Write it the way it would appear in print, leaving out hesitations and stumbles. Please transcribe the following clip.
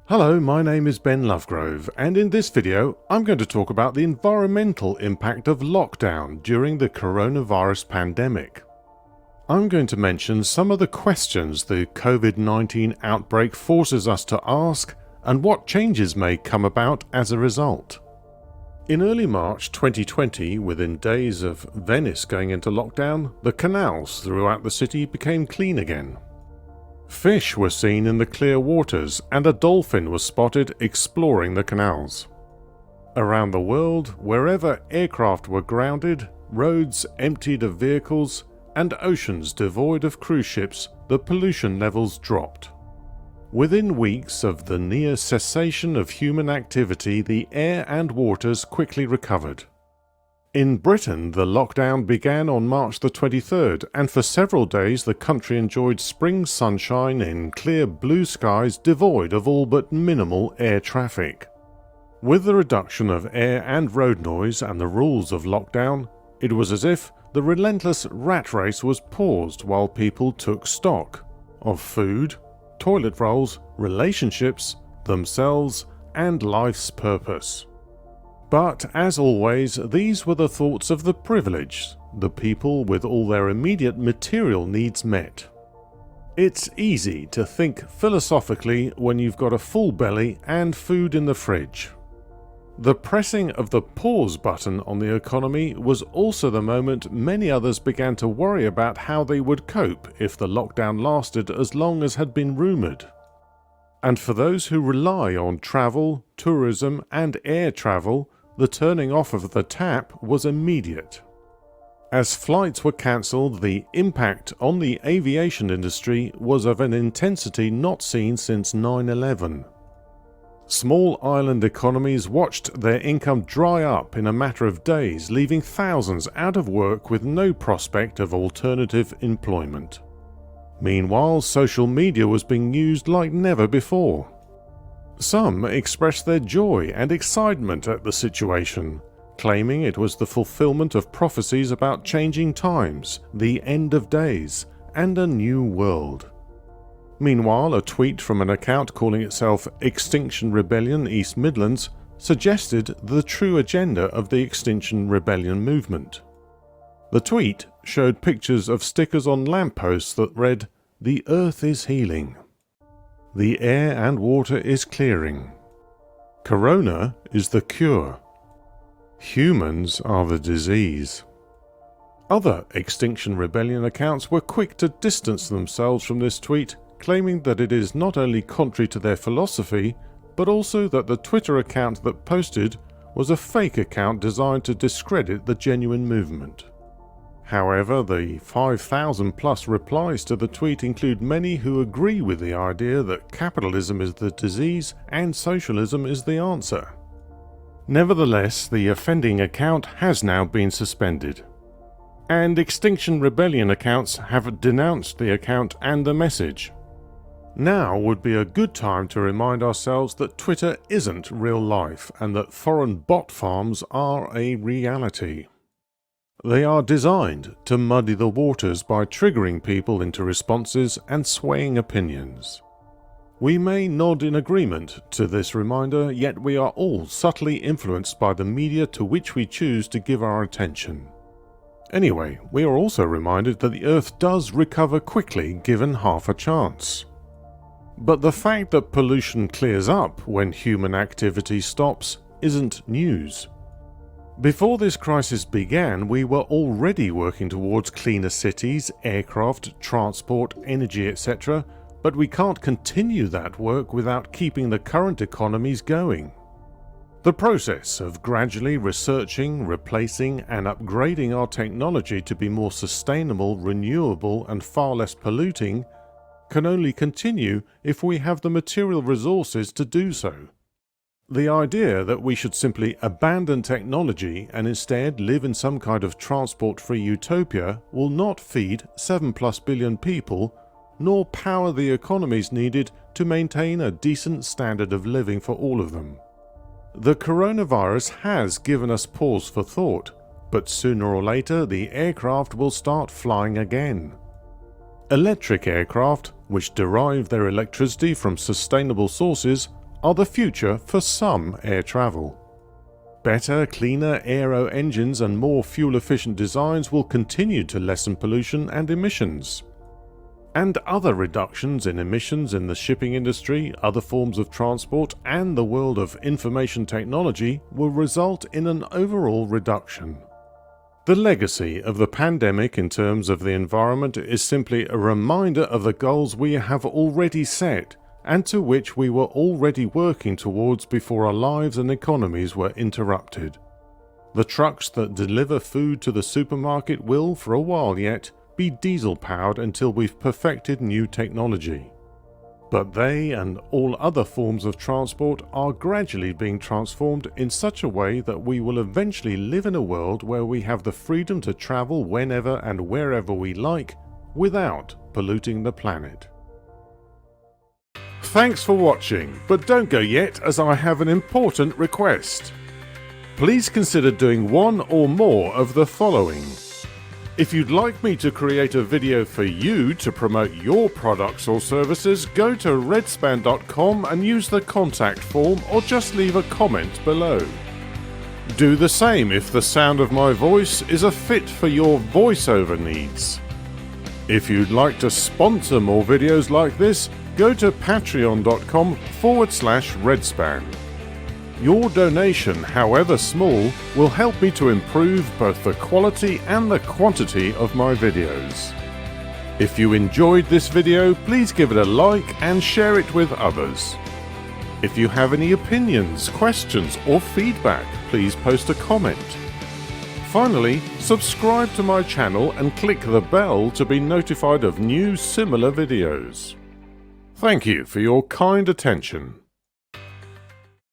Hello, my name is Ben Lovegrove, and in this video I'm going to talk about the environmental impact of lockdown during the coronavirus pandemic. I'm going to mention some of the questions the COVID-19 outbreak forces us to ask and what changes may come about as a result. In early March 2020, within days of Venice going into lockdown, the canals throughout the city became clean again. Fish were seen in the clear waters and a dolphin was spotted exploring the canals. Around the world, wherever aircraft were grounded, roads emptied of vehicles, and oceans devoid of cruise ships, the pollution levels dropped. Within weeks of the near cessation of human activity, the air and waters quickly recovered. In Britain, the lockdown began on March the 23rd, and for several days the country enjoyed spring sunshine in clear blue skies devoid of all but minimal air traffic. With the reduction of air and road noise and the rules of lockdown, it was as if the relentless rat race was paused while people took stock of food, toilet rolls, relationships, themselves, and life's purpose. But, as always, these were the thoughts of the privileged, the people with all their immediate material needs met. It's easy to think philosophically when you've got a full belly and food in the fridge. The pressing of the pause button on the economy was also the moment many others began to worry about how they would cope if the lockdown lasted as long as had been rumoured. And for those who rely on travel, tourism, and air travel, the turning off of the tap was immediate. As flights were cancelled, the impact on the aviation industry was of an intensity not seen since 9/11. Small island economies watched their income dry up in a matter of days, leaving thousands out of work with no prospect of alternative employment. Meanwhile, social media was being used like never before. Some expressed their joy and excitement at the situation, claiming it was the fulfillment of prophecies about changing times, the end of days, and a new world. Meanwhile, a tweet from an account calling itself Extinction Rebellion East Midlands suggested the true agenda of the Extinction Rebellion movement. The tweet showed pictures of stickers on lampposts that read, "The Earth is healing. The air and water is clearing. Corona is the cure. Humans are the disease." Other Extinction Rebellion accounts were quick to distance themselves from this tweet, claiming that it is not only contrary to their philosophy, but also that the Twitter account that posted was a fake account designed to discredit the genuine movement. However, the 5,000 plus replies to the tweet include many who agree with the idea that capitalism is the disease and socialism is the answer. Nevertheless, the offending account has now been suspended. And Extinction Rebellion accounts have denounced the account and the message. Now would be a good time to remind ourselves that Twitter isn't real life and that foreign bot farms are a reality. They are designed to muddy the waters by triggering people into responses and swaying opinions. We may nod in agreement to this reminder, yet we are all subtly influenced by the media to which we choose to give our attention. Anyway, we are also reminded that the Earth does recover quickly given half a chance. But the fact that pollution clears up when human activity stops isn't news. Before this crisis began, we were already working towards cleaner cities, aircraft, transport, energy, etc., but we can't continue that work without keeping the current economies going. The process of gradually researching, replacing, and upgrading our technology to be more sustainable, renewable, and far less polluting can only continue if we have the material resources to do so. The idea that we should simply abandon technology and instead live in some kind of transport-free utopia will not feed 7+ billion people, nor power the economies needed to maintain a decent standard of living for all of them. The coronavirus has given us pause for thought, but sooner or later the aircraft will start flying again. Electric aircraft, which derive their electricity from sustainable sources, are the future for some air travel. Better, cleaner aero engines and more fuel-efficient designs will continue to lessen pollution and emissions. And other reductions in emissions in the shipping industry, other forms of transport, and the world of information technology will result in an overall reduction. The legacy of the pandemic in terms of the environment is simply a reminder of the goals we have already set, and to which we were already working towards before our lives and economies were interrupted. The trucks that deliver food to the supermarket will, for a while yet, be diesel-powered until we've perfected new technology. But they and all other forms of transport are gradually being transformed in such a way that we will eventually live in a world where we have the freedom to travel whenever and wherever we like without polluting the planet. Thanks for watching, but don't go yet as I have an important request. Please consider doing one or more of the following. If you'd like me to create a video for you to promote your products or services, go to redspan.com and use the contact form or just leave a comment below. Do the same if the sound of my voice is a fit for your voiceover needs. If you'd like to sponsor more videos like this, go to patreon.com/redspan. Your donation, however small, will help me to improve both the quality and the quantity of my videos. If you enjoyed this video, please give it a like and share it with others. If you have any opinions, questions or feedback, please post a comment. Finally, subscribe to my channel and click the bell to be notified of new similar videos. Thank you for your kind attention.